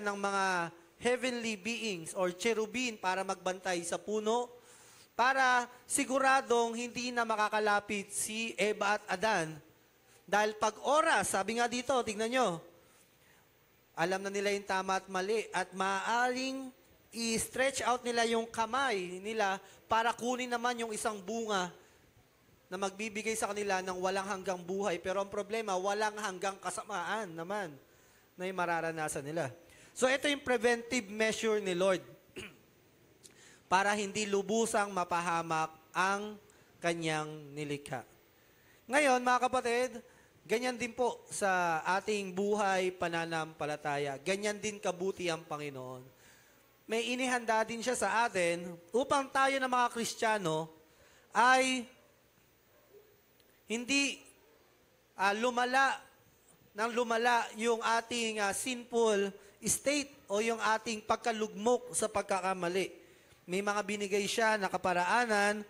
ng mga heavenly beings or cherubin para magbantay sa puno para siguradong hindi na makakalapit si Eva at Adan. Dahil pag oras, sabi nga dito, tignan nyo, alam na nila yung tama at mali at maaaring i-stretch out nila yung kamay nila para kunin naman yung isang bunga na magbibigay sa kanila ng walang hanggang buhay. Pero ang problema, walang hanggang kasamaan naman na yung mararanasan nila. So ito yung preventive measure ni Lord para hindi lubusang mapahamak ang kanyang nilikha. Ngayon, mga kapatid, ganyan din po sa ating buhay pananampalataya. Ganyan din kabuti ang Panginoon. May inihanda din siya sa atin upang tayo na mga Kristiyano ay hindi lumala yung ating sinful state o yung ating pagkalugmok sa pagkakamali. May mga binigay siya na kaparaanan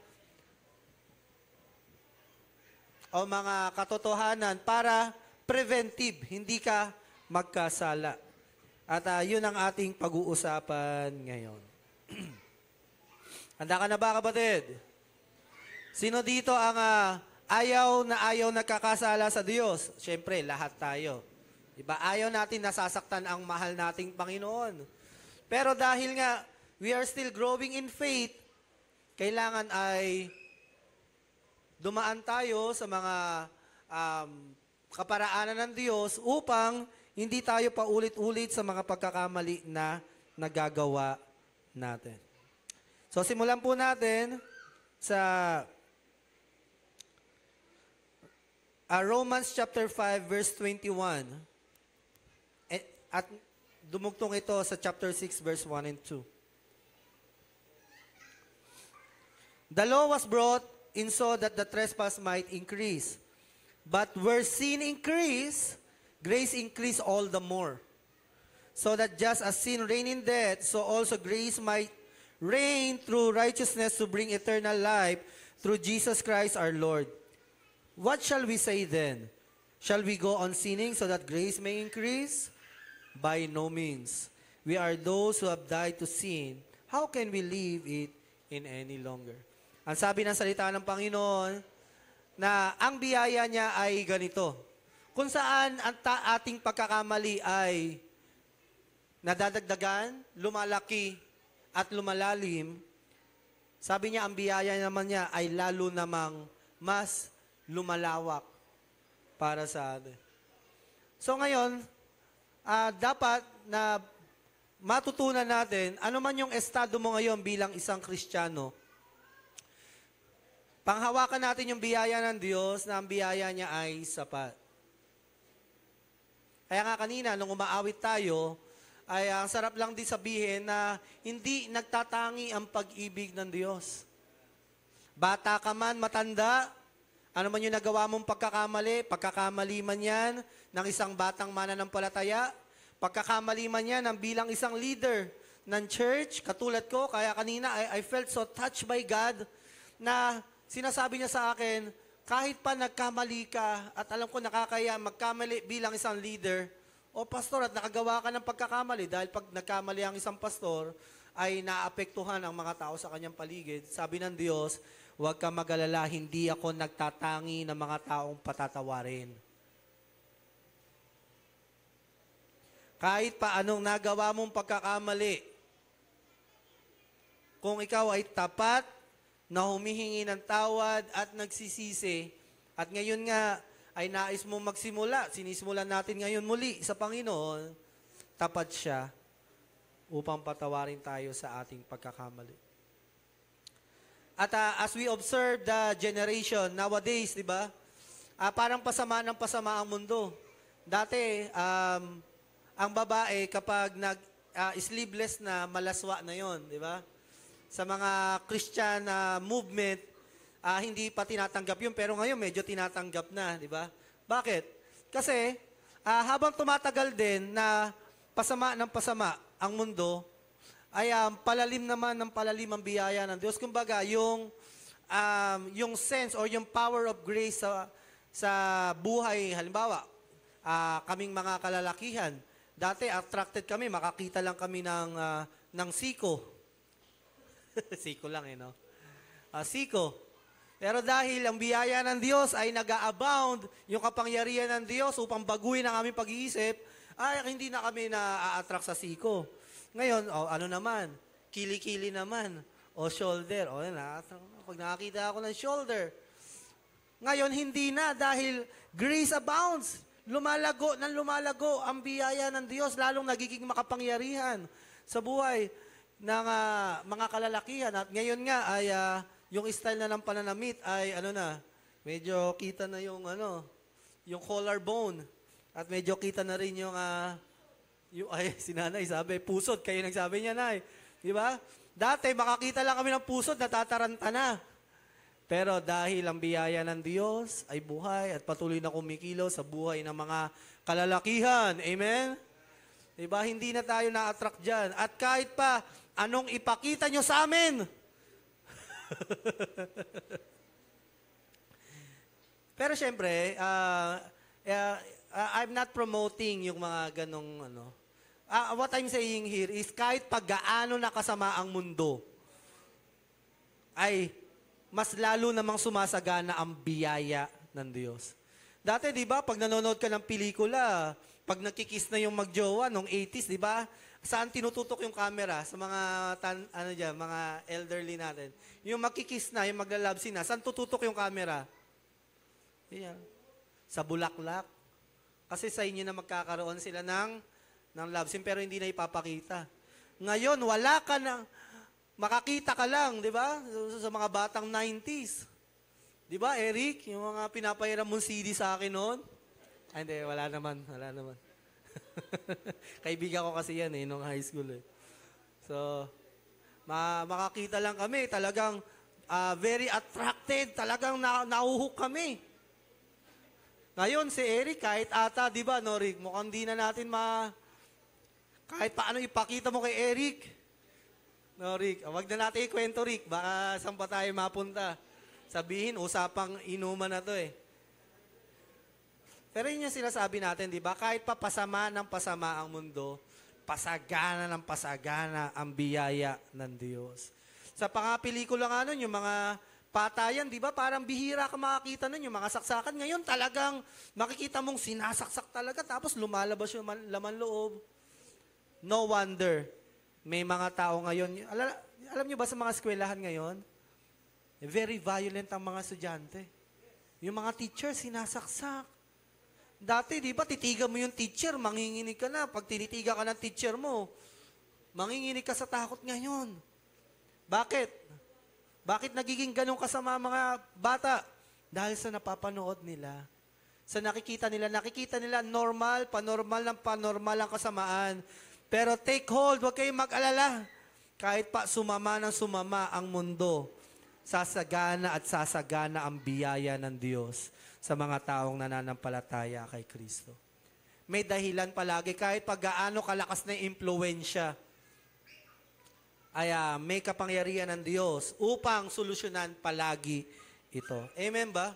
o mga katotohanan para preventive, hindi ka magkasala. At yun ang ating pag-uusapan ngayon. Handa ka na ba, kapatid? Sino dito ang ayaw nagkakasala sa Diyos? Siyempre, lahat tayo. Diba? Ayaw natin nasasaktan ang mahal nating Panginoon. Pero dahil nga, we are still growing in faith, kailangan ay dumaan tayo sa mga kaparaanan ng Diyos upang hindi tayo paulit-ulit sa mga pagkakamali na nagagawa natin. So, simulan po natin sa Romans chapter 5, verse 21. At dumugtong ito sa chapter 6, verse 1 and 2. The law was brought in so that the trespass might increase. But where sin increased, grace increased all the more. So that just as sin reigned in death, so also grace might reign through righteousness to bring eternal life through Jesus Christ our Lord. What shall we say then? Shall we go on sinning so that grace may increase? By no means. We are those who have died to sin. How can we leave it in any longer? Ang sabi ng salita ng Panginoon na ang biyaya niya ay ganito. Kung saan ang ating pagkakamali ay nadadagdagan, lumalaki, at lumalalim, sabi niya ang biyaya naman niya ay lalo namang mas lumalawak para sa atin. So ngayon, dapat na matutunan natin, ano man yung estado mo ngayon bilang isang Kristiyano, panghawakan natin yung biyaya ng Diyos na ang biyaya niya ay sapat. Kaya nga kanina, nung umaawit tayo, ay ang sarap lang din sabihin na hindi nagtatangi ang pag-ibig ng Diyos. Bata ka man, matanda, ano man yung nagawa mong pagkakamali man yan ng isang batang mananampalataya, pagkakamali man yan ng bilang isang leader ng church, katulad ko, kaya kanina I felt so touched by God na sinasabi niya sa akin, kahit pa nagkamali ka at alam ko nakakaya magkamali bilang isang leader o pastor at nakagawa ka ng pagkakamali dahil pag nagkamali ang isang pastor ay naapektuhan ang mga tao sa kanyang paligid. Sabi ng Diyos, huwag ka mag-alala, hindi ako nagtatangi ng mga taong patatawarin. Kahit pa anong nagawa mong pagkakamali, kung ikaw ay tapat na humihingi ng tawad at nagsisisi, at ngayon nga ay nais mo magsimula, sinisimulan natin ngayon muli sa Panginoon, tapat siya upang patawarin tayo sa ating pagkakamali. At as we observe the generation nowadays, di ba? Parang pasama ng pasama ang mundo. Dati, ang babae kapag sleeveless na malaswa na yon, di ba? Sa mga Christian movement, hindi pa tinatanggap yun, pero ngayon medyo tinatanggap na, di ba? Bakit? Kasi habang tumatagal din na pasama ng pasama ang mundo, ay palalim naman ng palalim ang biyaya ng Diyos. Kumbaga, yung sense or yung power of grace sa buhay, halimbawa, kaming mga kalalakihan, Dati, attracted kami, makakita lang kami ng siko. Siko lang no? Siko. Pero dahil ang biyaya ng Diyos ay nag-a-abound, yung kapangyarihan ng Diyos upang baguhin ang aming pag-iisip, ay hindi na kami na-attract sa siko. Ngayon, ano naman? Kili-kili naman. O shoulder. O pag nakakita ako ng shoulder. Ngayon, hindi na dahil grace abounds. Lumalago ang biyaya ng Diyos, lalong nagiging makapangyarihan sa buhay ng mga kalalakihan. At ngayon nga ay yung style na ng pananamit ay medyo kita na yung collarbone. At medyo kita na rin yung si nanay sabi, pusod, kayo nagsabi niya, nay. Di ba? Dati, makakita lang kami ng pusod, natataranta na. Pero dahil ang biyaya ng Diyos ay buhay at patuloy na kumikilos sa buhay ng mga kalalakihan. Amen? Diba? Hindi na tayo na-attract dyan. At kahit pa, anong ipakita nyo sa amin? Pero syempre, I'm not promoting yung mga ganong what I'm saying here is kahit pag-gaano nakasama ang mundo, ay mas lalo namang sumasagana ang biyaya ng Diyos. Dati, di ba, pag nanonood ka ng pelikula, pag nagkikiss na yung magjowa nung 80s, di ba, saan tinututok yung camera? Sa mga, mga elderly natin. Yung magkikiss na, yung maglalove scene na, saan tututok yung camera? Yan. Sa bulaklak. Kasi sa inyo na magkakaroon sila ng love scene, pero hindi na ipapakita. Ngayon, wala ka na, makakita ka lang, di ba? Sa mga batang 90s. Di ba, Eric? Yung mga pinapahiram mong CD sa akin noon? Ay, hindi, wala naman. Kaibigan ko kasi yan nung high school So, makakita lang kami. Talagang very attracted. Talagang nauhuk kami. Ngayon, si Eric, kahit ata, di ba, no, Rick? Mukhang di na natin kahit paano ipakita mo kay Eric. No, Rick. Wag na natin ikwento, Rick. Baka saan pa tayo mapunta. Sabihin, usapang inuman na to Pero yun yung sinasabi natin, di ba? Kahit pa pasama ng pasama ang mundo, pasagana ng pasagana ang biyaya ng Diyos. Sa pangapelikula nga nun, yung mga patayan, di ba? Parang bihira ka makakita nun, yung mga saksakan. Ngayon talagang makikita mong sinasaksak talaga, tapos lumalabas yung laman loob. No wonder. May mga tao ngayon, alam niyo ba sa mga eskwelahan ngayon, very violent ang mga estudyante. Yung mga teacher, sinasaksak. Dati, di ba, titigan mo yung teacher, manginginig ka na. Pag tinitiga ka ng teacher mo, manginginig ka sa takot ngayon. Bakit? Bakit nagiging ganun kasama mga bata? Dahil sa napapanood nila. Sa nakikita nila normal, panormal ang kasamaan. Pero take hold, huwag kayong mag-alala. Kahit pa sumama ng sumama ang mundo, sasagana at sasagana ang biyaya ng Diyos sa mga taong nananampalataya kay Kristo. May dahilan palagi, kahit pag gaano kalakas na impluensya, ay may kapangyarihan ng Diyos upang solusyonan palagi ito. Amen ba?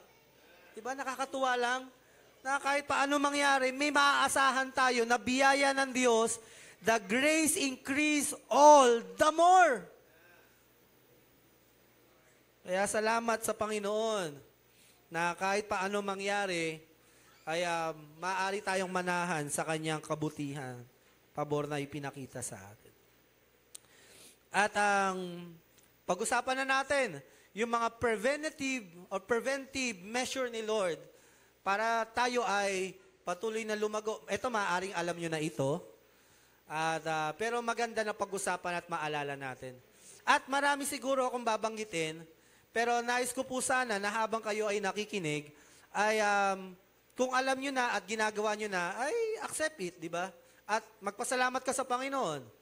Diba nakakatuwa lang? Na kahit paano mangyari, may maaasahan tayo na biyaya ng Diyos, the grace increase all the more. Kaya salamat sa Panginoon na kahit paano mangyari, ay maaari tayong manahan sa kanyang kabutihan, pabor na ipinakita sa atin. At ang pag-usapan na natin, yung mga preventive measure ni Lord para tayo ay patuloy na lumago. Ito, maaaring alam nyo na ito. Pero maganda na pag-usapan at maalala natin. At marami siguro akong babanggitin, pero nais ko po sana na habang kayo ay nakikinig, ay kung alam nyo na at ginagawa nyo na, ay accept it, di ba? At magpasalamat ka sa Panginoon.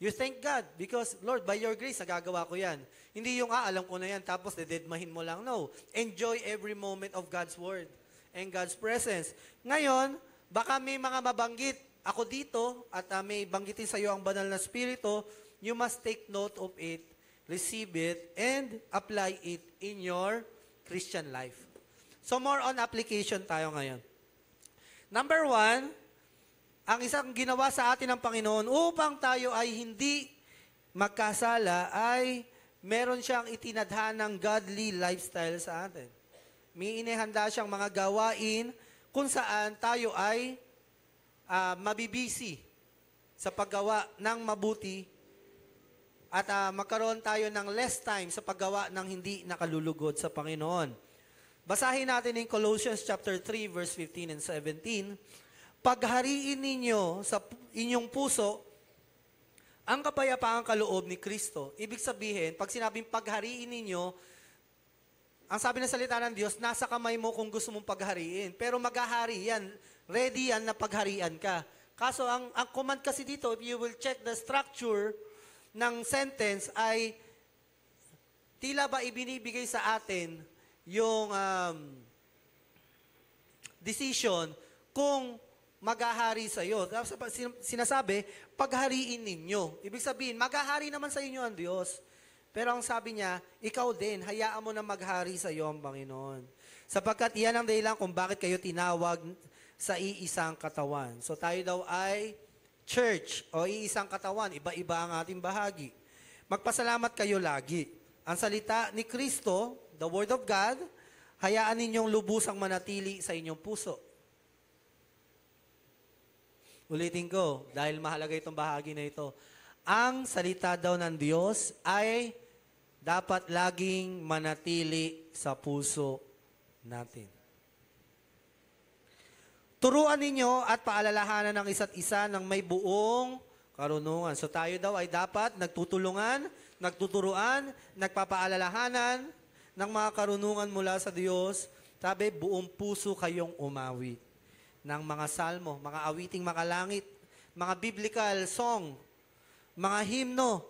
You thank God because, Lord, by your grace, nagagawa ko yan. Hindi yung, alam ko na yan, tapos dededmahin mo lang. No. Enjoy every moment of God's Word and God's presence. Ngayon, baka may mga mabanggit ako dito at may banggitin sa iyo ang banal na Espiritu, you must take note of it, receive it, and apply it in your Christian life. So more on application tayo ngayon. Number 1, ang isang ginawa sa atin ng Panginoon upang tayo ay hindi magkasala ay meron siyang itinadhanang godly lifestyle sa atin. May inihanda siyang mga gawain kung saan tayo ay mabibisi sa paggawa ng mabuti at magkaroon tayo ng less time sa paggawa ng hindi nakalulugod sa Panginoon. Basahin natin in Colossians chapter 3 verse 15 and 17. Paghariin ninyo sa inyong puso ang kapayapaang kaloob ni Kristo. Ibig sabihin, pag sinabing paghariin ninyo, ang sabi ng salita ng Diyos, nasa kamay mo kung gusto mong paghariin. Pero maghahari yan. Ready yan na pagharian ka. Kaso ang command kasi dito, if you will check the structure ng sentence ay tila ba ibinibigay sa atin yung decision kung maghahari sa iyo. Sinasabi, paghariin ninyo. Ibig sabihin, maghahari naman sa inyo ang Diyos. Pero ang sabi niya, ikaw din, hayaan mo na maghari sa iyo ang Panginoon. Sapagkat iyan ang dahilan kung bakit kayo tinawag sa iisang katawan. So tayo daw ay church o iisang katawan. Iba-iba ang ating bahagi. Magpasalamat kayo lagi. Ang salita ni Kristo, the Word of God, hayaan ninyong lubusang manatili sa inyong puso. Ulitin ko, dahil mahalaga itong bahagi na ito. Ang salita daw ng Diyos ay dapat laging manatili sa puso natin. Turuan ninyo at paalalahanan ng isa't isa ng may buong karunungan. So tayo daw ay dapat nagtutulungan, nagtuturuan, nagpapaalalahanan ng mga karunungan mula sa Diyos. Sabi, buong puso kayong umawi ng mga salmo, mga awiting makalangit, mga biblical song, mga himno,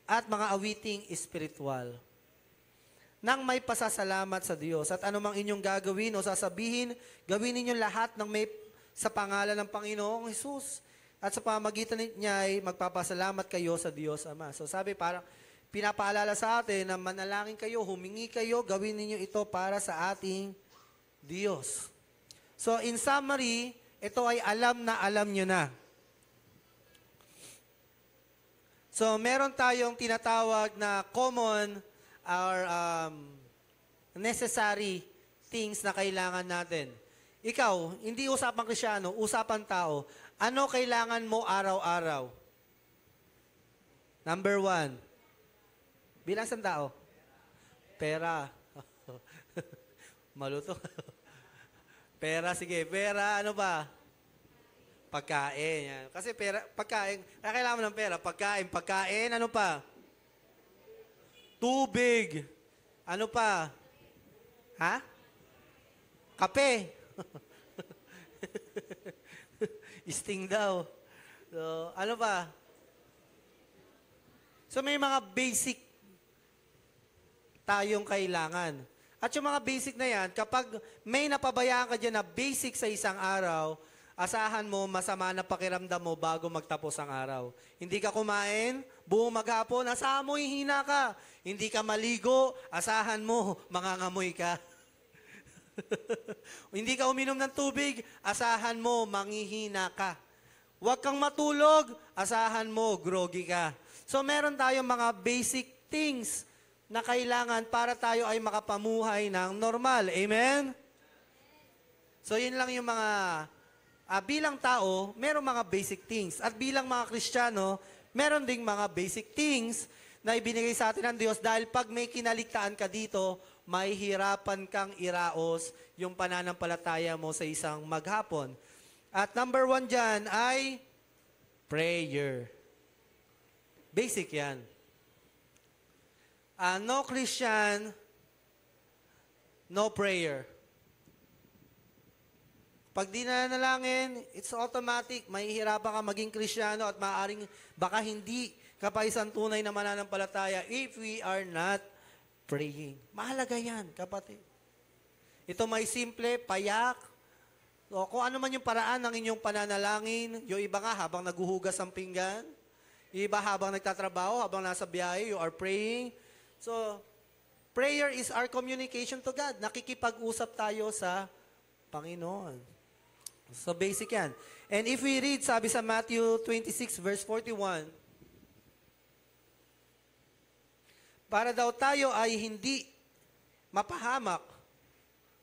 at mga awiting espiritual. Nang may pasasalamat sa Diyos at anumang inyong gagawin o sasabihin, gawin ninyo lahat ng may sa pangalan ng Panginoong Hesus. At sa pamagitan niya ay magpapasalamat kayo sa Diyos Ama. So sabi, parang pinapaalala sa atin na manalangin kayo, humingi kayo, gawin ninyo ito para sa ating Diyos. So in summary, ito ay alam na alam nyo na. So meron tayong tinatawag na common or necessary things na kailangan natin. Ikaw, hindi usapang Kristyano, usapang tao. Ano kailangan mo araw-araw? Number 1. Bilang isang tao? Pera. Maluto. Pera, sige. Pera, ano ba? Pagkain. Yan. Kasi pera, pagkain, kailangan mo ng pera. Pagkain, ano pa? Tubig. Ano pa? Ha? Kape. Sting daw. So, ano pa? So, may mga basic tayong kailangan. At yung mga basic na yan, kapag may napabayaan ka dyan na basic sa isang araw, asahan mo, masama na pakiramdam mo bago magtapos ang araw. Hindi ka kumain, buong maghapon, asahan mo, hihina ka. Hindi ka maligo, asahan mo, mangangamoy ka. Hindi ka uminom ng tubig, asahan mo, manghihina ka. Huwag kang matulog, asahan mo, groggy ka. So meron tayong mga basic things na kailangan para tayo ay makapamuhay ng normal. Amen? So yun lang yung mga, bilang tao, meron mga basic things. At bilang mga Kristiyano, meron ding mga basic things na ibinigay sa atin ng Diyos dahil pag may kinaligtaan ka dito, mahihirapan kang iraos yung pananampalataya mo sa isang maghapon. At number 1 dyan ay prayer. Basic yan. No Christian, no prayer. Pag di na nanalangin, it's automatic. Mahihirapan ka maging Kristiyano at maaaring baka hindi ka pa isang tunay na mananampalataya if we are not praying. Mahalaga yan, kapatid. Ito may simple, payak. O, kung ano man yung paraan ng inyong pananalangin, yung iba nga habang naguhugas ang pinggan, yung iba habang nagtatrabaho, habang nasa biyahe, you are praying. So, prayer is our communication to God. Nakikipag-usap tayo sa Panginoon. So basic yan. And if we read, sabi sa Matthew 26 verse 41, para daw tayo ay hindi mapahamak.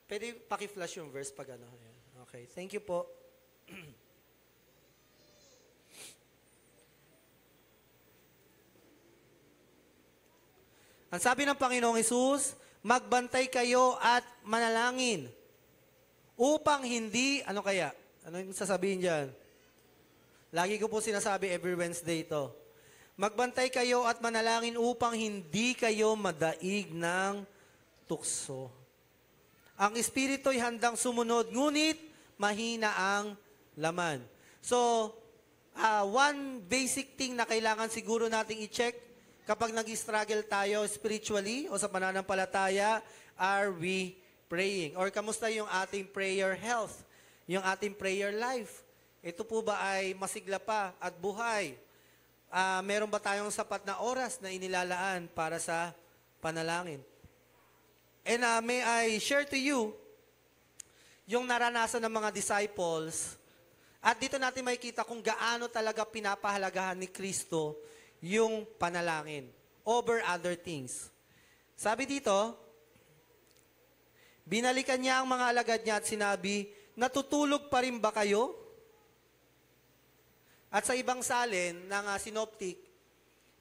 Pwede paki-flash yung verse pag ano. Ayan. Okay, thank you po. Ang sabi ng Panginoong Hesus, magbantay kayo at manalangin upang hindi, ano kaya? Ano yung sasabihin dyan? Lagi ko po sinasabi every Wednesday ito. Magbantay kayo at manalangin upang hindi kayo madaig ng tukso. Ang espiritu'y handang sumunod, ngunit mahina ang laman. So, one basic thing na kailangan siguro nating i-check kapag nag-struggle tayo spiritually o sa pananampalataya, are we praying? Or kamusta yung ating prayer health? Yung ating prayer life? Ito po ba ay masigla pa at buhay? Meron ba tayong sapat na oras na inilalaan para sa panalangin? And may I share to you yung naranasan ng mga disciples. At dito natin makikita kung gaano talaga pinapahalagahan ni Kristo yung panalangin over other things. Sabi dito, binalikan niya ang mga alagad niya at sinabi, natutulog pa rin ba kayo? At sa ibang salin ng synoptic,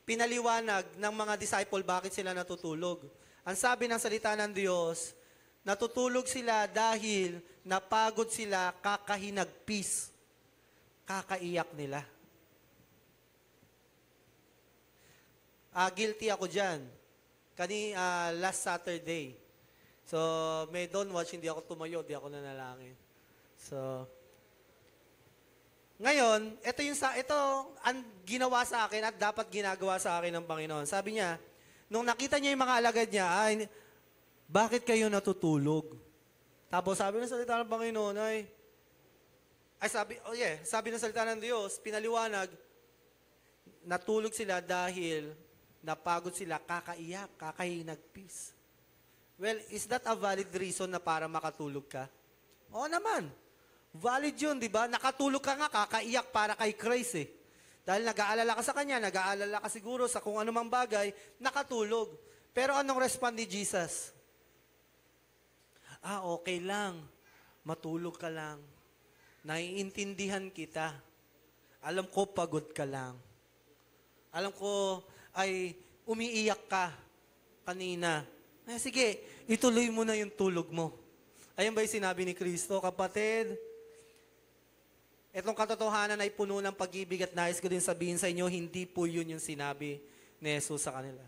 pinaliwanag ng mga disciple bakit sila natutulog. Ang sabi ng salita ng Diyos, natutulog sila dahil napagod sila kakahinagpis. Kakaiyak nila. Guilty ako dyan. Last Saturday. So, may don't watch, hindi ako tumayo, hindi ako nanalangin. So, ngayon, ito ang ginawa sa akin at dapat ginagawa sa akin ng Panginoon. Sabi niya, nung nakita niya yung mga alagad niya, bakit kayo natutulog? Tapos sabi ng salita ng Panginoon sabi ng salita ng Diyos, pinaliwanag, natulog sila dahil napagod sila, kakaiyak, kakahinagpis. Well, is that a valid reason na para makatulog ka? Oo naman. Valid yun, di ba? Nakatulog ka nga, kakaiyak para kay Christ eh. Dahil nag-aalala ka sa Kanya, nag-aalala ka siguro sa kung anumang bagay, nakatulog. Pero anong respond ni Jesus? Okay lang. Matulog ka lang. Naiintindihan kita. Alam ko, pagod ka lang. Alam ko, ay umiiyak ka kanina. Sige, ituloy mo na yung tulog mo. Ayun ba yung sinabi ni Kristo? Kapatid, itong katotohanan ay puno ng pag-ibig at nais ko din sabihin sa inyo, hindi po yun yung sinabi ni Jesus sa kanila.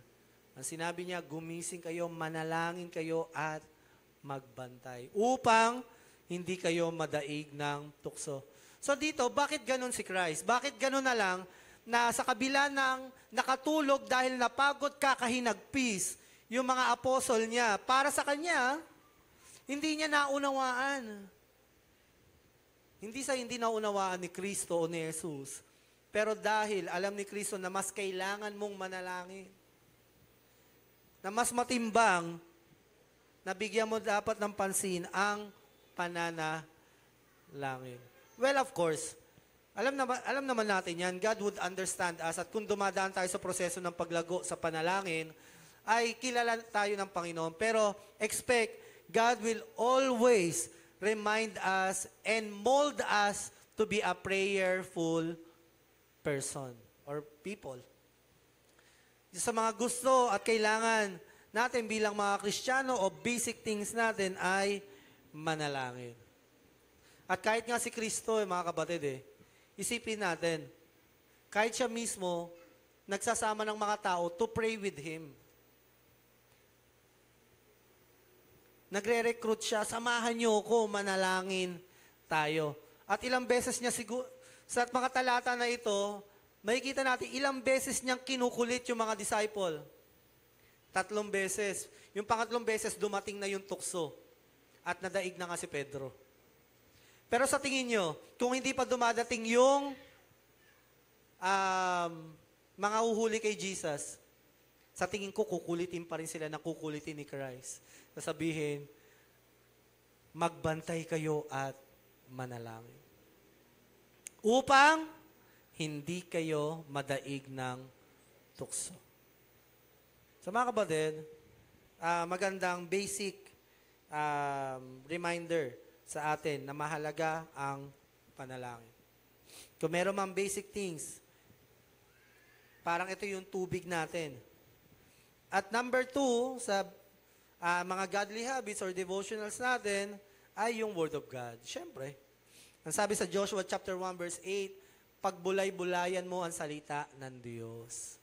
Ang sinabi niya, gumising kayo, manalangin kayo at magbantay upang hindi kayo madaig ng tukso. So dito, bakit ganun si Christ? Bakit ganun na lang na sa kabila ng nakatulog dahil napagod kakahinagpis yung mga apostol niya, para sa kanya, hindi niya naunawaan. Hindi naunawaan ni Kristo o ni Jesus. Pero dahil alam ni Kristo na mas kailangan mong manalangin, na mas matimbang, na bigyan mo dapat ng pansin ang pananalangin. Well, of course, alam naman natin yan, God would understand us at kung dumadaan tayo sa proseso ng paglago sa panalangin, ay kilala tayo ng Panginoon. Pero expect, God will always remind us and mold us to be a prayerful person or people. Sa mga gusto at kailangan natin bilang mga Kristiyano o basic things natin ay manalangin. At kahit nga si Kristo, mga kapatid, isipin natin, kahit siya mismo, nagsasama ng mga tao to pray with Him. Nagre-recruit siya, samahan niyo ako, manalangin tayo. At ilang beses niya siguro, sa mga talata na ito, makikita natin ilang beses niyang kinukulit yung mga disciple. 3 beses. Yung pangatlong beses, dumating na yung tukso. At nadaig na nga si Pedro. Pero sa tingin nyo, kung hindi pa dumadating yung mga uhuli kay Jesus, sa tingin ko, kukulitin pa rin sila na kukulitin ni Christ. Sasabihin, magbantay kayo at manalangin. upang hindi kayo madaig ng tukso. So mga kapatid, magandang basic reminder sa atin na mahalaga ang panalangin. Kung meron mang basic things, parang ito yung tubig natin. At number 2, sa mga godly habits or devotionals natin, ay yung Word of God. Siyempre, ang sabi sa Joshua chapter 1 verse 8, pagbulay-bulayan mo ang salita ng Diyos.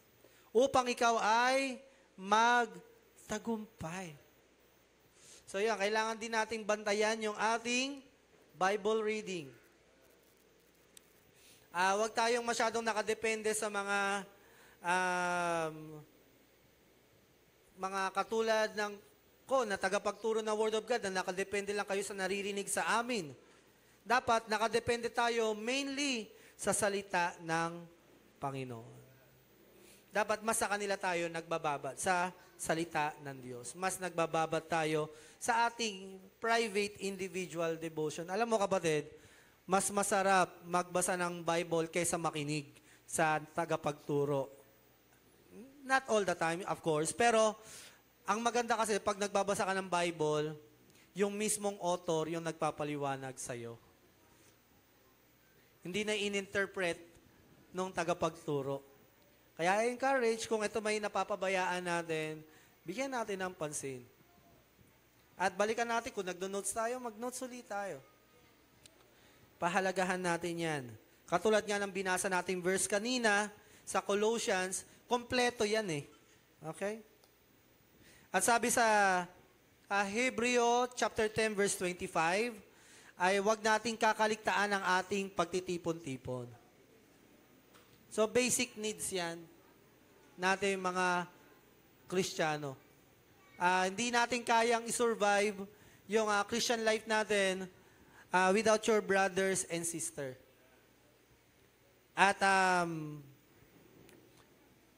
Upang ikaw ay magtagumpay. So yan, kailangan din nating bantayan yung ating Bible reading. Huwag tayong masyadong nakadepende sa mga katulad ng na tagapagturo ng Word of God na nakadepende lang kayo sa naririnig sa amin. Dapat nakadepende tayo mainly sa salita ng Panginoon. Dapat mas sa kanila tayo nagbababat sa salita ng Diyos. Mas nagbababat tayo sa ating private individual devotion. Alam mo kapatid, mas masarap magbasa ng Bible kaysa makinig sa tagapagturo. Not all the time, of course, pero ang maganda kasi pag nagbabasa ka ng Bible, yung mismong author yung nagpapaliwanag sa'yo. Hindi na in-interpret nung tagapagturo. Kaya I-encourage, kung ito may napapabayaan natin, bigyan natin ng pansin. At balikan natin, kung nagdo-notes tayo, mag-notes ulit tayo. Pahalagahan natin yan. Katulad nga ng binasa nating verse kanina, sa Colossians, kompleto yan eh. Okay? At sabi sa Hebreo chapter 10 verse 25, ay wag nating kakaligtaan ang ating pagtitipon-tipon. So basic needs yan natin mga Kristiyano. Hindi natin kayang isurvive yung Christian life natin without your brothers and sister. At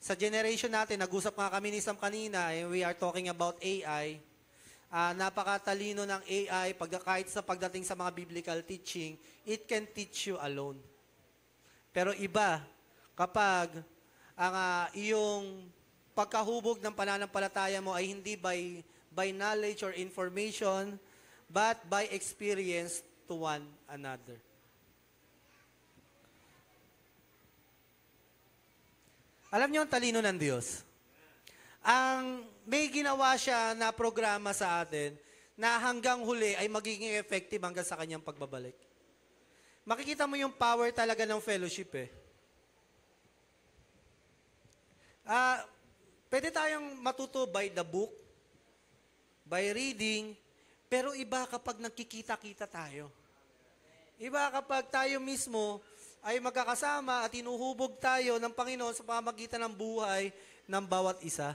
sa generation natin, nag-usap nga kami ni Sam kanina, and we are talking about AI. Napakatalino ng AI, kahit sa pagdating sa mga biblical teaching, it can teach you alone. Pero iba, kapag ang iyong pagkahubog ng pananampalataya mo ay hindi by knowledge or information, but by experience to one another. Alam niyo ang talino ng Diyos? May ginawa siya na programa sa atin na hanggang huli ay magiging effective hanggang sa kanyang pagbabalik. Makikita mo yung power talaga ng fellowship eh. Pwede tayong matuto by the book, by reading, pero iba kapag nagkikita-kita tayo. Iba kapag tayo mismo ay magkakasama at inuhubog tayo ng Panginoon sa pamamagitan ng buhay ng bawat isa.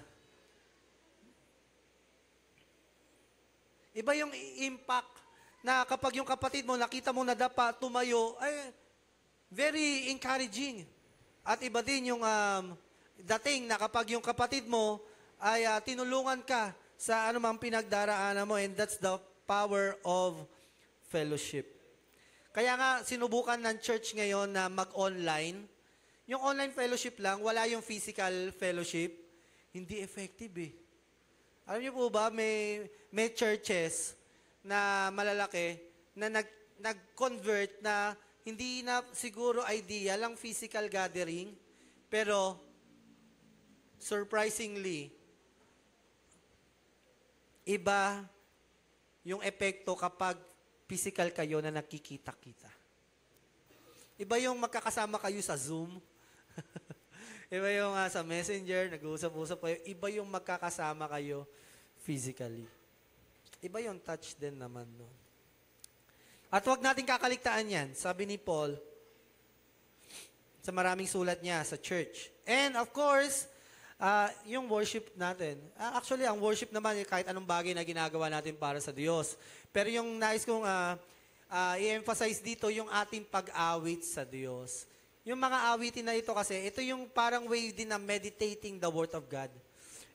Iba yung impact na kapag yung kapatid mo, nakita mo nadapa, tumayo, ay very encouraging. At iba din yung dating na kapag yung kapatid mo ay tinulungan ka sa anumang pinagdaraanan mo, and that's the power of fellowship. Kaya nga, sinubukan ng church ngayon na mag-online. Yung online fellowship lang, wala yung physical fellowship. Hindi effective eh. Alam niyo po ba, may churches na malalaki na nag-convert na hindi na siguro idea lang physical gathering, pero surprisingly, iba yung epekto kapag physical kayo na nakikita-kita. Iba yung magkakasama kayo sa Zoom. Iba yung sa Messenger, nag-uusap-usap kayo. Iba yung magkakasama kayo physically. Iba yung touch din naman. No? At huwag natin kakaligtaan yan. Sabi ni Paul, sa maraming sulat niya sa church. And of course, yung worship natin. Actually, ang worship naman, kahit anong bagay na ginagawa natin para sa Diyos. Pero yung nais kong i-emphasize dito, yung ating pag-awit sa Diyos. Yung mga awitin na ito kasi, ito yung parang way din na meditating the Word of God.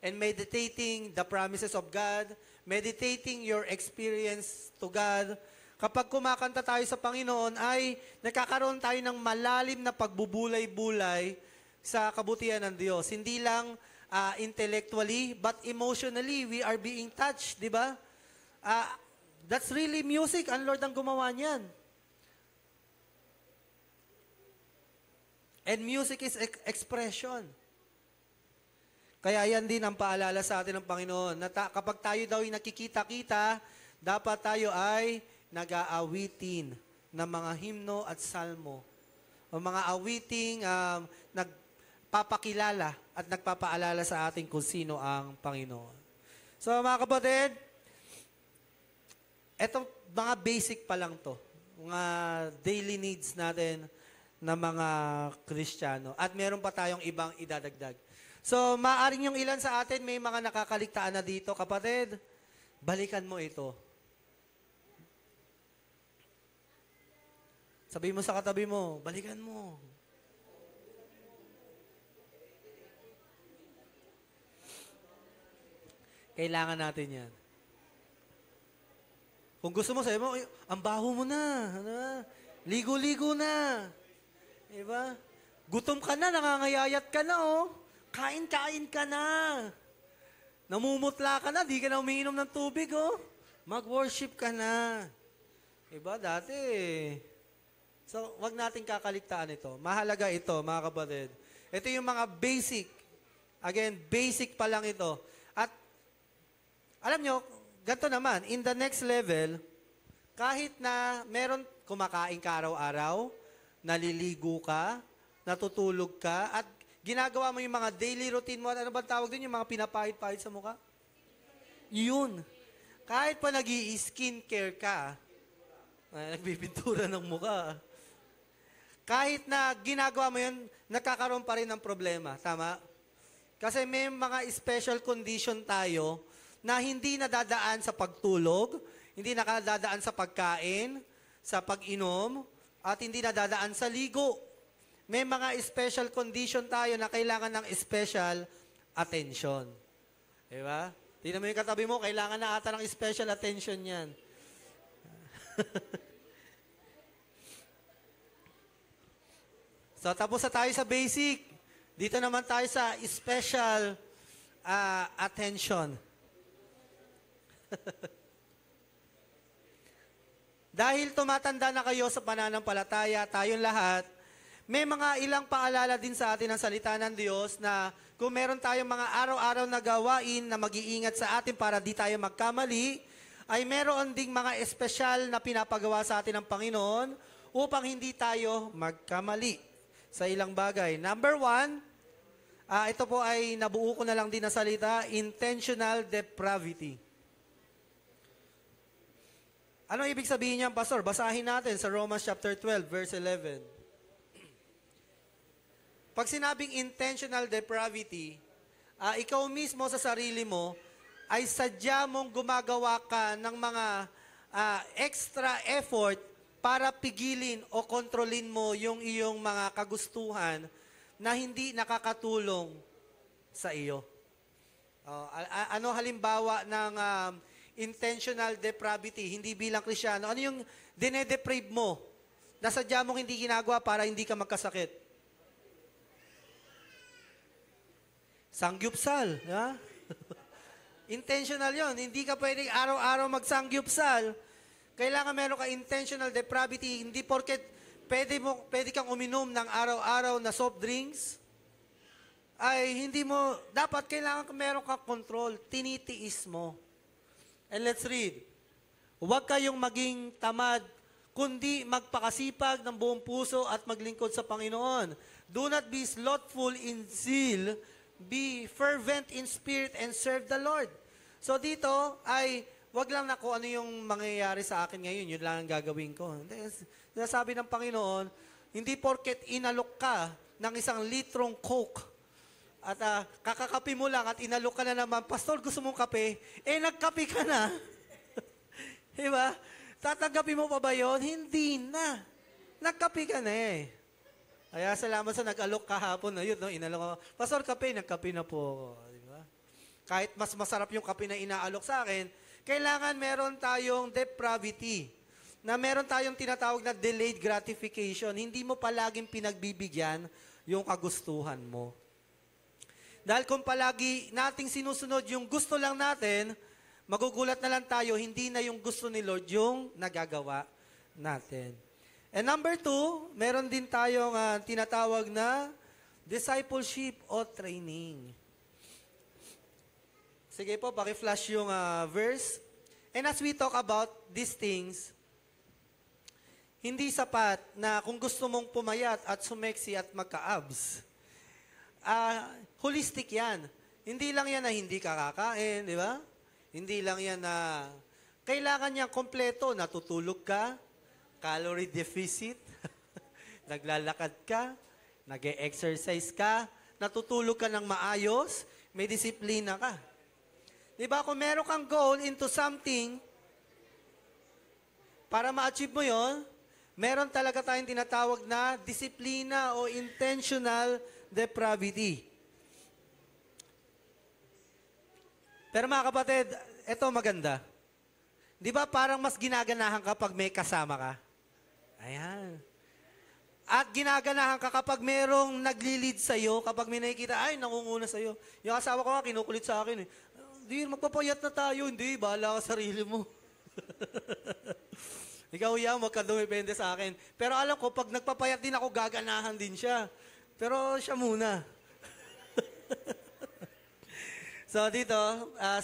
And meditating the promises of God, meditating your experience to God, kapag kumakanta tayo sa Panginoon, ay nakakaroon tayo ng malalim na pagbubulay-bulay sa kabutihan ng Diyos. Hindi lang intellectually, but emotionally, we are being touched, di ba? That's really music. Ang Lord ang gumawa niyan. And music is expression. Kaya yan din ang paalala sa atin ng Panginoon. Na kapag tayo daw ay nakikita-kita, dapat tayo ay nag-aawitin ng mga himno at salmo. O mga awiting nagpapakilala at nagpapaalala sa atin kung sino ang Panginoon. So mga kapatid, eto mga basic pa lang to. Mga daily needs natin na mga Kristiyano. At meron pa tayong ibang idadagdag. So, maaaring yung ilan sa atin may mga nakakaligtaan na dito. Kapatid, balikan mo ito. Sabihin mo sa katabi mo, balikan mo. Kailangan natin yan. Kung gusto mo, sabi mo, ang baho mo na. Ligo-ligo na. Diba? Gutom ka na, nangangayayat ka na, oh. Kain-kain ka na. Namumutla ka na, di ka na umiinom ng tubig, oh. Mag-worship ka na. Diba? Dati, so, wag natin kakaligtaan ito. Mahalaga ito, mga kapatid. Ito yung mga basic. Again, basic pa lang ito. At, alam nyo, ganito naman, in the next level, kahit na meron kumakain ka araw-araw, naliligo ka, natutulog ka, at ginagawa mo yung mga daily routine mo, at ano ba tawag din yung mga pinapahid-pahid sa mukha? Yun. Kahit pa nag-i-skincare ka, nagbibintura ng mukha. Kahit na ginagawa mo yun, nakakaroon pa rin ng problema. Tama? Kasi may mga special condition tayo na hindi nadadaan sa pagtulog, hindi nakadadaan sa pagkain, sa pag-inom, at hindi nadadaan sa ligo. May mga special condition tayo na kailangan ng special attention. Diba? Tingnan mo yung katabi mo, kailangan na ata ng special attention yan. So, tapos na tayo sa basic. Dito naman tayo sa special attention. Dahil tumatanda na kayo sa pananampalataya, tayong lahat, may mga ilang paalala din sa atin ng salita ng Diyos na kung meron tayong mga araw-araw na gawain na mag-iingat sa atin para di tayo magkamali, ay meron ding mga espesyal na pinapagawa sa atin ng Panginoon upang hindi tayo magkamali sa ilang bagay. Number 1, ito po ay nabuo ko na lang din na salita, intentional depravity. Ano ibig sabihin niyan, Pastor? Basahin natin sa Romans chapter 12, verse 11. Pag sinabing intentional depravity, ikaw mismo sa sarili mo ay sadya mong gumagawa ka ng mga extra effort para pigilin o kontrolin mo yung iyong mga kagustuhan na hindi nakakatulong sa iyo. Ano halimbawa ng intentional depravity, hindi bilang Kristiyano? Ano yung dinedeprave mo na sadya mong hindi ginagawa para hindi ka magkasakit? Sangyupsal. Ha? Intentional yon. Hindi ka pwedeng araw-araw magsangyupsal. Kailangan meron ka intentional depravity. Hindi porket pwede kang uminom ng araw-araw na soft drinks, ay hindi mo, dapat kailangan meron kang control. Tinitiis mo. And let's read. Huwag kayong maging tamad, kundi magpakasipag ng buong puso at maglingkod sa Panginoon. Do not be slothful in zeal, be fervent in spirit and serve the Lord. So dito ay wag lang na kung ano yung mangyayari sa akin ngayon, yun lang ang gagawin ko. Sabi ng Panginoon, hindi porket inalok ka ng 1 litrong Coke at kakakapi mo lang at inalok ka na naman, Pastor, gusto mong kape? Nagkape ka na. Diba? Tatanggapin mo pa ba yun? Hindi na. Nagkape ka na eh. Kaya salamat sa nag-alok kahapon na yun, no? Inalok ako. Pastor, kape, nagkape na po ako. Diba? Kahit mas masarap yung kape na inaalok sa akin, kailangan meron tayong depravity. na meron tayong tinatawag na delayed gratification. Hindi mo palaging pinagbibigyan yung kagustuhan mo. Dahil kung palagi nating sinusunod yung gusto lang natin, magugulat na lang tayo, hindi na yung gusto ni Lord yung nagagawa natin. And number 2, meron din tayong tinatawag na discipleship o training. Sige po, paki-flash yung verse. And as we talk about these things, hindi sapat na kung gusto mong pumayat at sumeksi at magka-abs. Holistic yan. Hindi lang yan na hindi ka kakain, di ba? Hindi lang yan na kailangan niyang kompleto. Natutulog ka, calorie deficit, naglalakad ka, nag-exercise ka, natutulog ka ng maayos, may disiplina ka. Di ba? Kung meron kang goal into something, para ma-achieve mo yon, meron talaga tayong tinatawag na disiplina o intentional depravity. Pero mga kapatid, ito maganda. Di ba parang mas ginaganahan ka pag may kasama ka? Ayan. At ginaganahan ka kapag merong nagli-lead sa'yo, kapag may nakikita, ay, nangunguna sa'yo. Yung asawa ko nga, kinukulit sa akin eh. Hindi, magpapayat na tayo. Hindi, bahala ka sarili mo. Ikaw yan, wag ka dumipende sa akin. Pero alam ko, pag nagpapayat din ako, gaganahan din siya. Pero siya muna. So dito,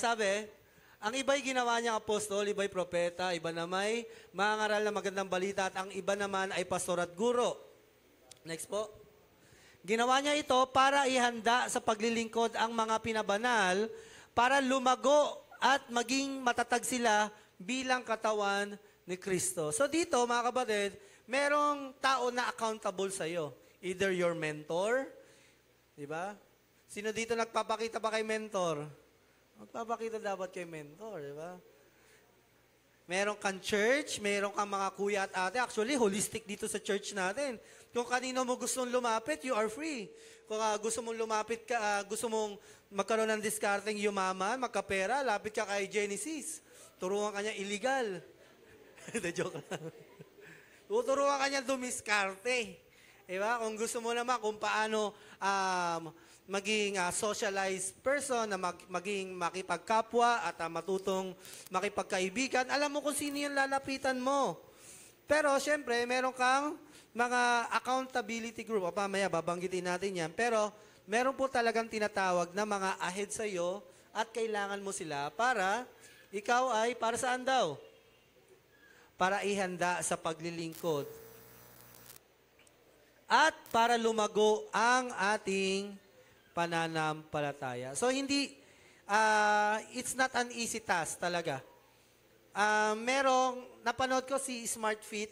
sabi, ang iba'y ginawa niyang apostol, iba'y propeta, iba na may mangangaral na magandang balita, at ang iba naman ay pastor at guro. Next po. Ginawa niya ito para ihanda sa paglilingkod ang mga pinabanal, para lumago at maging matatag sila bilang katawan ni Kristo. So dito, mga kapatid, merong tao na accountable sa'yo. Either your mentor, di ba? Sino dito nagpapakita pa kay mentor? Magpapakita dapat kay mentor, di ba? Meron kang church, meron kang mga kuya at ate. Actually, holistic dito sa church natin. Kung kanino mo gustong lumapit, you are free. Kung gusto mong lumapit ka, gusto mong magkaroon ng discarding yumaman, magkapera, lapit ka kay Genesis. Turuan ka niya illegal. The joke lang. Tuturuan ka niya dumiskarte. Diba? Kung gusto mo naman kung paano maging socialized person, na maging makipagkapwa at matutong makipagkaibigan, alam mo kung sino yung lalapitan mo. Pero, syempre, meron kang mga accountability group. O mamaya, babanggitin natin yan. Pero, meron po talagang tinatawag na mga ahead sa'yo at kailangan mo sila para ikaw ay, para saan daw? Para ihanda sa paglilingkod. At para lumago ang ating pananampalataya. So, hindi, it's not an easy task talaga. Napanood ko si Smart Fit,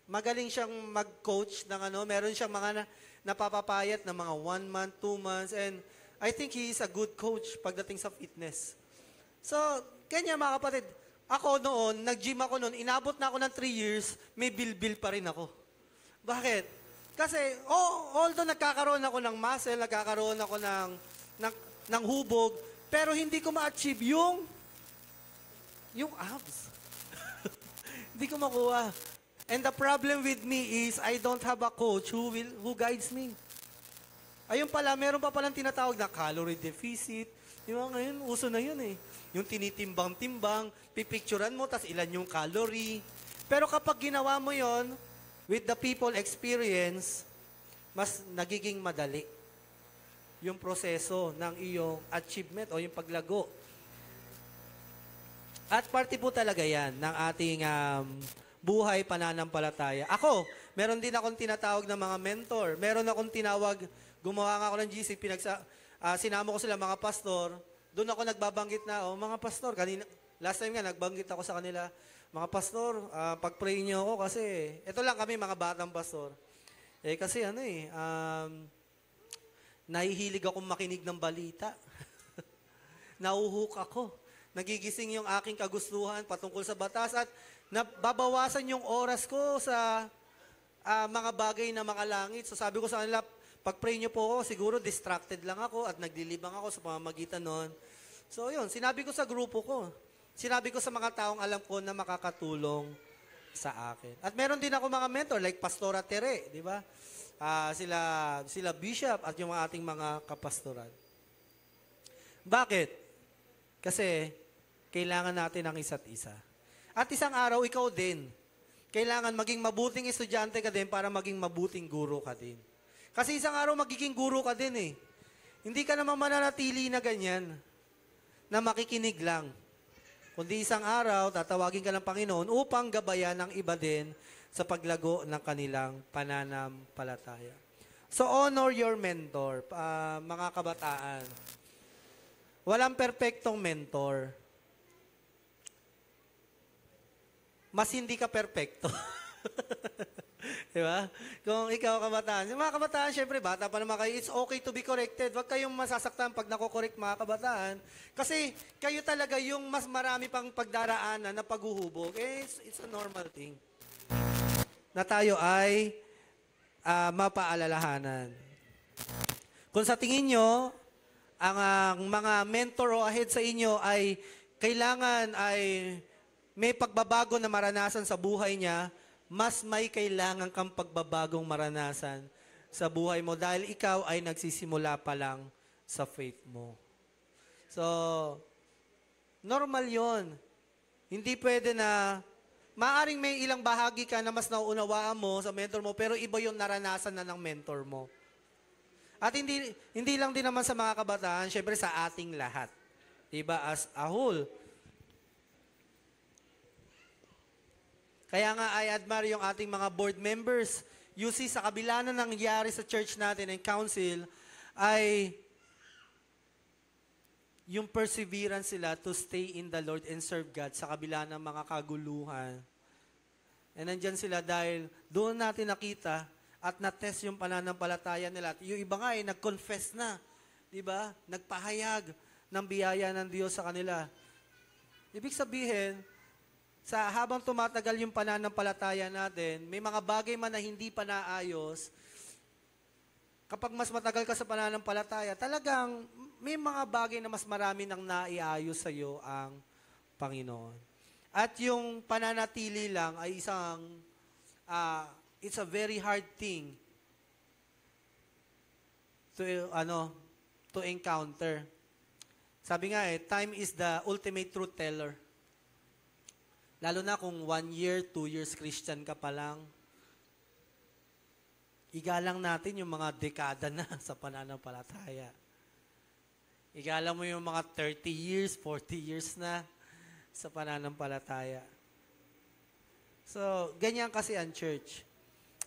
magaling siyang mag-coach ng meron siyang mga napapapayat na mga 1 month, 2 months, and I think he is a good coach pagdating sa fitness. So, kanya mga kapatid, ako noon, nag-gym ako noon, inabot na ako ng 3 years, may bil-bil pa rin ako. Bakit? Kasi, although nagkakaroon ako ng muscle, nagkakaroon ako ng hubog, pero hindi ko ma-achieve yung abs. Hindi ko makuha. And the problem with me is, I don't have a coach who guides me. Ayun pala, meron pa palang tinatawag na calorie deficit. Di ba ngayon, uso na yun eh. Yung tinitimbang-timbang, pipicturan mo, tas ilan yung calorie. Pero kapag ginawa mo yon with the people experience, mas nagiging madali yung proseso ng iyong achievement o yung paglago. At parte po talaga yan ng ating buhay pananampalataya. Ako, meron din akong tinatawag na mga mentor. Meron akong tinawag, gumawa nga ako ng GC, sinama ko sila mga pastor. Doon ako nagbabanggit na, mga pastor, last time nga nagbanggit ako sa kanila, mga pastor, pag-pray niyo ako kasi, ito lang kami mga batang pastor. Kasi nahihilig akong makinig ng balita. Nauhook ako. Nagigising yung aking kagustuhan patungkol sa batas at nababawasan yung oras ko sa mga bagay na makalangit. So sabi ko sa kanila, pag-pray niyo po ako, siguro distracted lang ako at naglilibang ako sa pamamagitan nun. So yun, sinabi ko sa grupo ko. Sinabi ko sa mga taong alam ko na makakatulong sa akin. At meron din ako mga mentor like Pastora Tere, di ba? Sila Bishop at yung ating mga kapastoran. Bakit? Kasi kailangan natin ang isa't isa. At isang araw, ikaw din. Kailangan maging mabuting estudyante ka din para maging mabuting guro ka din. Kasi isang araw magiging guro ka din eh. Hindi ka naman mananatili na ganyan, na makikinig lang. Kundi isang araw, tatawagin ka ng Panginoon upang gabayan ng iba din sa paglago ng kanilang pananampalataya. So honor your mentor, mga kabataan. Walang perpektong mentor. Mas hindi ka perpekto. Diba? Kung ikaw kabataan. Yung mga kabataan, syempre, bata pa naman kayo, it's okay to be corrected. Huwag kayong masasaktan pag nakokorek mga kabataan. Kasi kayo talaga yung mas marami pang pagdaraanan na paghuhubog. It's a normal thing. Na tayo ay mapaalalahanan. Kung sa tingin nyo, ang mga mentor o ahead sa inyo ay kailangan ay may pagbabago na maranasan sa buhay niya, mas may kailangan kang pagbabagong maranasan sa buhay mo dahil ikaw ay nagsisimula pa lang sa faith mo. So, normal yon. Hindi pwede na, maaring may ilang bahagi ka na mas nauunawaan mo sa mentor mo, pero iba yung naranasan na ng mentor mo. At hindi lang din naman sa mga kabataan, syempre sa ating lahat. Diba? As a whole. Kaya nga, I admire yung ating mga board members. You see, sa kabila na nangyari sa church natin and council, ay yung perseverance sila to stay in the Lord and serve God sa kabila ng mga kaguluhan. And nandyan sila dahil doon natin nakita at na-test yung pananampalataya nila. At yung iba nga nag-confess na. Diba? Nagpahayag ng biyaya ng Diyos sa kanila. Ibig sabihin, sa habang tumatagal yung pananampalataya natin, may mga bagay man na hindi pa naayos, kapag mas matagal ka sa pananampalataya, talagang may mga bagay na mas marami nang naiayos sa iyo ang Panginoon. At yung pananatili lang ay it's a very hard thing to encounter. Sabi nga time is the ultimate truth teller. Lalo na kung 1 year, 2 years Christian ka pa lang, igalang natin yung mga dekada na sa pananampalataya. Igalang mo yung mga 30 years, 40 years na sa pananampalataya. So, ganyan kasi ang church.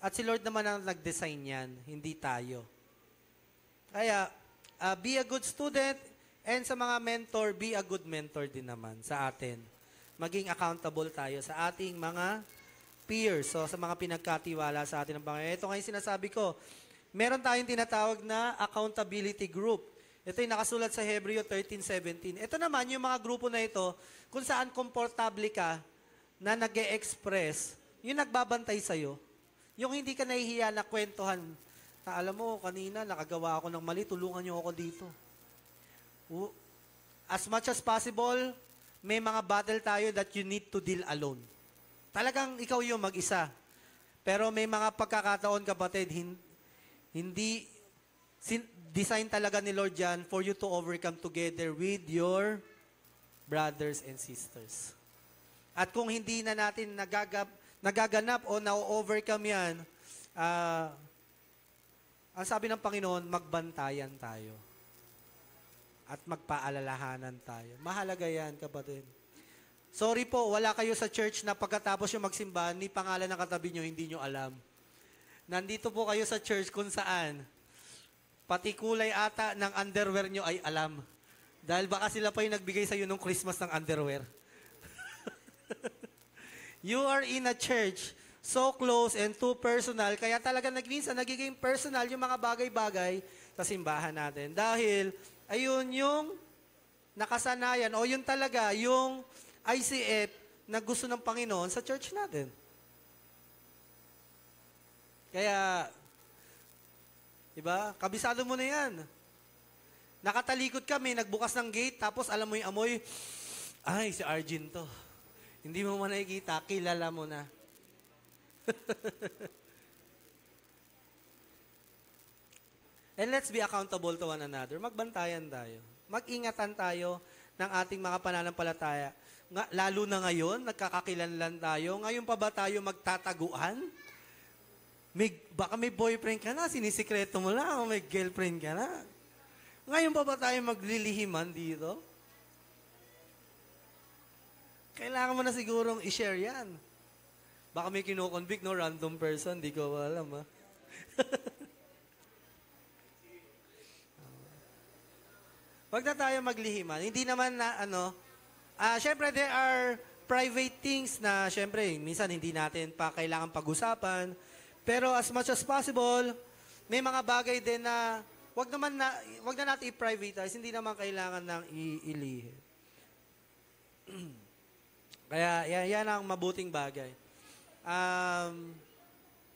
At si Lord naman ang nag-design yan, hindi tayo. Kaya, be a good student, and sa mga mentor, be a good mentor din naman sa atin. Maging accountable tayo sa ating mga peers, so sa mga pinagkatiwala sa atin ng Panginoon. Ito nga yung sinasabi ko, meron tayong tinatawag na accountability group. Ito yung nakasulat sa Hebreo 13:17. Ito naman yung mga grupo na ito, kung saan komportable ka na nag-e-express, yung nagbabantay sa'yo. Yung hindi ka nahihiya na kwentuhan, na alam mo, kanina nakagawa ako ng mali, tulungan niyo ako dito. As much as possible, may mga battle tayo that you need to deal alone. Talagang ikaw yung mag-isa. Pero may mga pagkakataon, kapatid, hindi design talaga ni Lord yan for you to overcome together with your brothers and sisters. At kung hindi na natin nagaganap o na-overcome yan, ang sabi ng Panginoon, magbantayan tayo. At magpaalalahanan tayo. Mahalaga yan, kapatid. Sorry po, wala kayo sa church na pagkatapos yung magsimba, ni pangalan ng katabi nyo, hindi nyo alam. Nandito po kayo sa church kung saan, pati kulay ata ng underwear nyo ay alam. Dahil baka sila pa yung nagbigay sa'yo nung Christmas ng underwear. You are in a church so close and too personal, kaya talaga minsan nagiging personal yung mga bagay-bagay sa simbahan natin. Dahil, ayun yung nakasanayan o yun talaga yung ICF na gusto ng Panginoon sa church natin. Kaya, diba, kabisado mo na yan. Nakatalikod kami, nagbukas ng gate, tapos alam mo yung amoy, ay, si Arjun to. Hindi mo man nakikita, kilala mo na. And let's be accountable to one another. Magbantayan tayo. Mag-ingatan tayo ng ating mga pananampalataya. Lalo na ngayon, nagkakakilanlan tayo. Ngayon pa ba tayo magtataguan? Baka may boyfriend ka na, sinisikreto mo lang, o may girlfriend ka na. Ngayon pa ba tayo maglilihiman dito? Kailangan mo na sigurong i-share yan. Baka may kinoconvict, no? Random person, di ko alam, ha? Wag na tayo maglihiman. Hindi naman na, syempre, there are private things na, syempre, minsan hindi natin pa kailangan pag-usapan. Pero as much as possible, may mga bagay din na wag na natin i-privatize, hindi naman kailangan nang ilihim. Kaya yan ang mabuting bagay.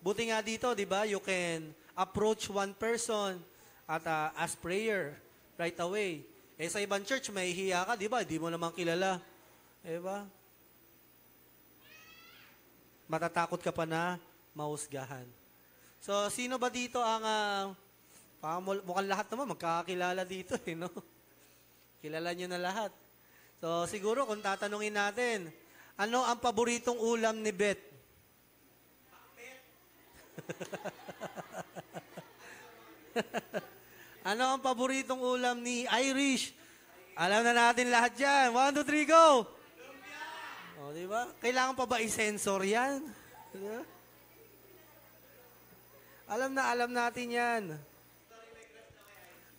Buti nga dito, 'di ba? You can approach one person at ask prayer right away. Sa ibang church may hiya ka, 'di ba? Di mo naman kilala. 'Di ba? Matatakot ka pa na mahusgahan. So, sino ba dito ang, mukhang lahat naman, magkakakilala dito, no? Kilala nyo na lahat. So, siguro, kung tatanungin natin, ano ang paboritong ulam ni Beth? Ano ang paboritong ulam ni Irish? Alam na natin lahat yan. 1, 2, 3, go! O, diba? Kailangan pa ba i-sensor yan? Diba? Alam natin yan.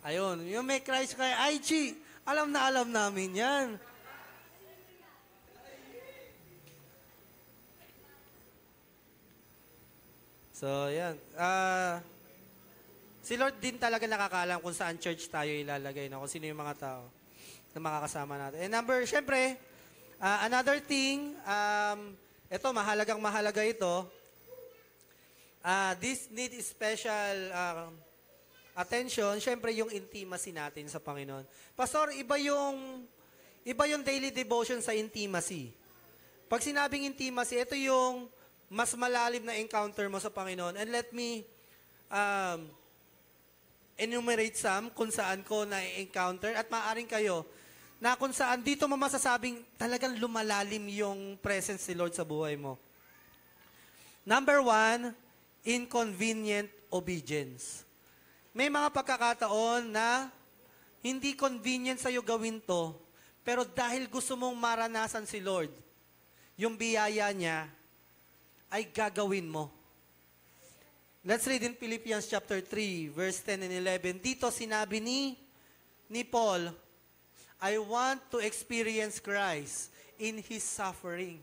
Ayun, yung may crush kay Aichi, alam namin yan. So, yan. Si Lord din talaga nakakaalam kung saan church tayo ilalagay, no? Kung sino yung mga tao na makakasama natin. And syempre, another thing, ito, mahalaga ito. This need special attention, syempre yung intimacy natin sa Panginoon. Pastor, iba yung daily devotion sa intimacy. Pag sinabing intimacy, ito yung mas malalim na encounter mo sa Panginoon. And let me enumerate some kung saan ko na-encounter at maaaring kayo na kung saan dito mo masasabing talagang lumalalim yung presence ni Lord sa buhay mo. Number 1, inconvenient obedience. May mga pagkakataon na hindi convenient sa'yo gawin to, pero dahil gusto mong maranasan si Lord, yung biyaya niya, ay gagawin mo. Let's read in Philippians chapter 3, verse 10 and 11. Dito sinabi ni Paul, I want to experience Christ in His suffering.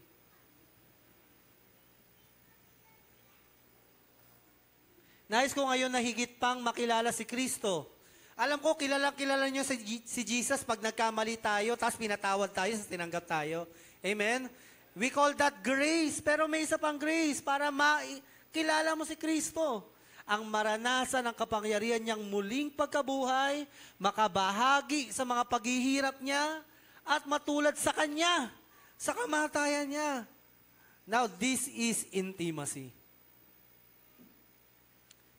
Nais ko ngayon na higit pang makilala si Kristo. Alam ko, kilala niyo si Jesus pag nagkamali tayo, tapos pinatawad tayo, tinanggap tayo. Amen? We call that grace, pero may isa pang grace para makilala mo si Kristo. Ang maranasan ng kapangyarihan niyang muling pagkabuhay, makabahagi sa mga paghihirap niya, at matulad sa Kanya, sa kamatayan niya. Now, this is intimacy.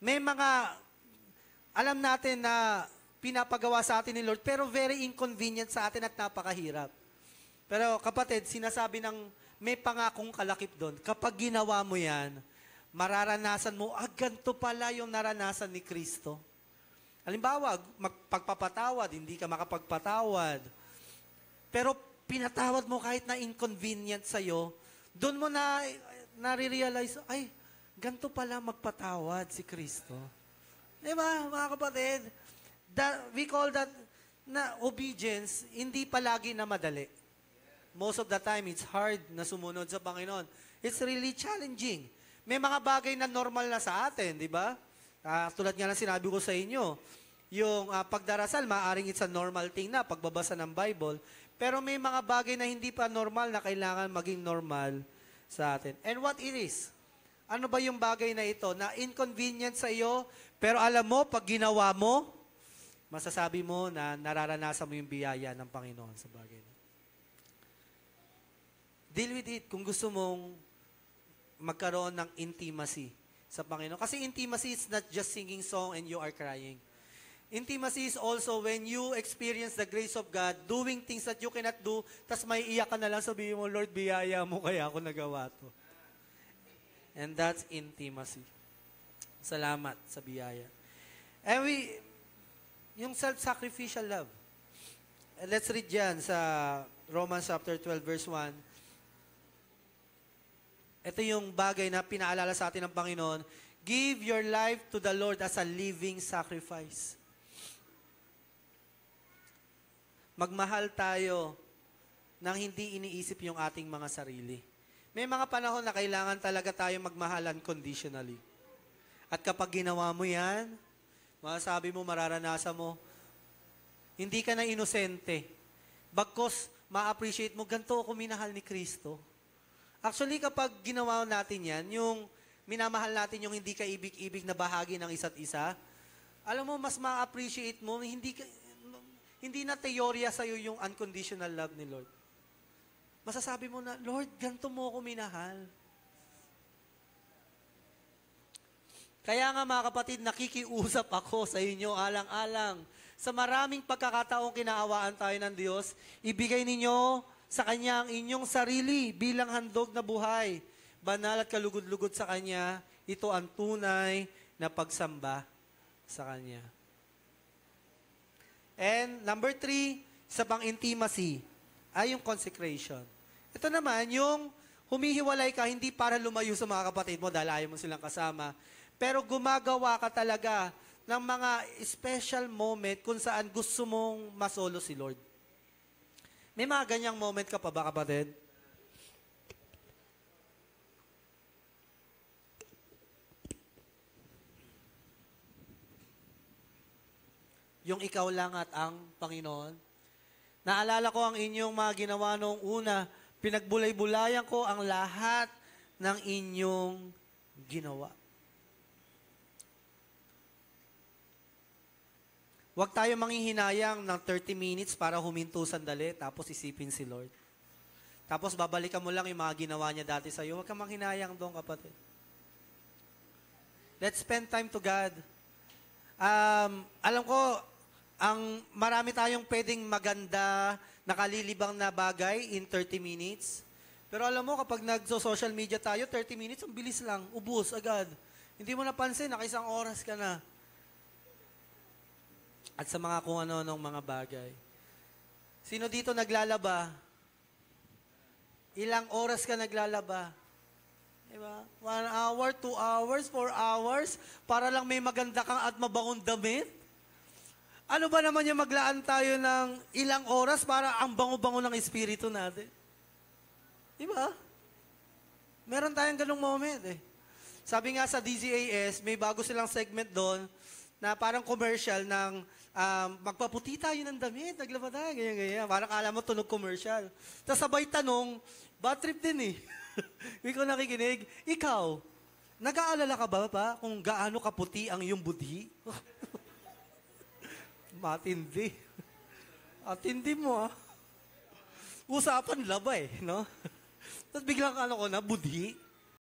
May mga, alam natin na pinapagawa sa atin ni Lord, pero very inconvenient sa atin at napakahirap. Pero kapatid, sinasabi ng may pangakong kalakip doon, kapag ginawa mo yan, mararanasan mo, ganito pala yung naranasan ni Kristo. Halimbawa, pagpapatawad, hindi ka makapagpatawad. Pero pinatawad mo kahit na inconvenient sa'yo, doon mo na nare-realize, ay, ganito pala magpatawad si Kristo. Di ba, mga kapatid? We call that na obedience, hindi palagi na madali. Most of the time, it's hard na sumunod sa Panginoon. It's really challenging. May mga bagay na normal na sa atin, di ba? Tulad nga na sinabi ko sa inyo, yung pagdarasal, maaaring it's a normal thing na, pagbabasa ng Bible, pero may mga bagay na hindi pa normal na kailangan maging normal sa atin. And what it is? Ano ba yung bagay na ito na inconvenient sa iyo, pero alam mo, pag ginawa mo, masasabi mo na nararanasan mo yung biyaya ng Panginoon sa bagay na. Deal with it kung gusto mong magkaroon ng intimacy sa Panginoon. Kasi intimacy is not just singing song and you are crying. Intimacy is also when you experience the grace of God, doing things that you cannot do, tas may iyak ka na lang, sabihin mo, Lord, biyaya mo kaya ako nagawa to. And that's intimacy. Salamat sa biyaya. And yung self-sacrificial love. Let's read yan sa Romans chapter 12, verse 1. Ito yung bagay na pinaalala sa atin ng Panginoon. Give your life to the Lord as a living sacrifice. Magmahal tayo nang hindi iniisip yung ating mga sarili. May mga panahon na kailangan talaga tayo magmahal unconditionally. At kapag ginawa mo yan, masasabi mo, mararanasan mo, hindi ka na inosente. Bagkos, ma-appreciate mo, ganito ako minahal ni Kristo. Actually, kapag ginawa natin yan, yung minamahal natin yung hindi ka ibig-ibig na bahagi ng isa't isa, alam mo, mas ma-appreciate mo, hindi na teorya sa'yo yung unconditional love ni Lord. Masasabi mo na, Lord, ganito mo ako minahal. Kaya nga mga kapatid, nakikiusap ako sa inyo, alang-alang, sa maraming pagkakataong kinaawaan tayo ng Diyos, ibigay ninyo sa Kanya ang inyong sarili bilang handog na buhay. Banal at kalugod-lugod sa Kanya, ito ang tunay na pagsamba sa Kanya. And number 3, sa pang-intimacy, ay yung consecration. Ito naman, yung humihiwalay ka hindi para lumayo sa mga kapatid mo dahil ayaw mo silang kasama, pero gumagawa ka talaga ng mga special moment kung saan gusto mong masolo si Lord. May mga ganyang moment ka pa ba, kapatid? Yung ikaw lang at ang Panginoon. Naalala ko ang inyong mga ginawa noong una. Pinagbulay-bulayan ko ang lahat ng inyong ginawa. Huwag tayo manghihinayang ng 30 minutes para huminto sandali, tapos isipin si Lord. Tapos babalikan mo lang yung mga ginawa niya dati sa'yo. Huwag kang manghinayang doon, kapatid. Let's spend time to God. Alam ko, marami tayong pwedeng maganda, nakalilibang na bagay in 30 minutes. Pero alam mo, kapag nagso-social media tayo, 30 minutes, ang bilis lang, ubos agad. Hindi mo napansin, nakaisang oras ka na. At sa mga kung ano-anong mga bagay. Sino dito naglalaba? Ilang oras ka naglalaba? Diba? 1 hour, 2 hours, 4 hours, para lang may maganda kang at mabangong damit? Ano ba naman yung maglaan tayo ng ilang oras para ang bango-bango ng espiritu natin? Diba? Meron tayong ganung moment eh. Sabi nga sa DZAS, may bago silang segment doon na parang commercial ng magpaputi tayo ng damit, naglaba tayo, ganyan-ganyan. Parang kala mo tunog commercial. Tapos sabay tanong, bad trip din eh. Hindi ko nakikinig. Ikaw, nag-aalala ka ba kung gaano kaputi ang iyong budhi? Matindi. Atindi mo ah. Usapan laba eh, no? Tapos biglang ano ko na, budhi.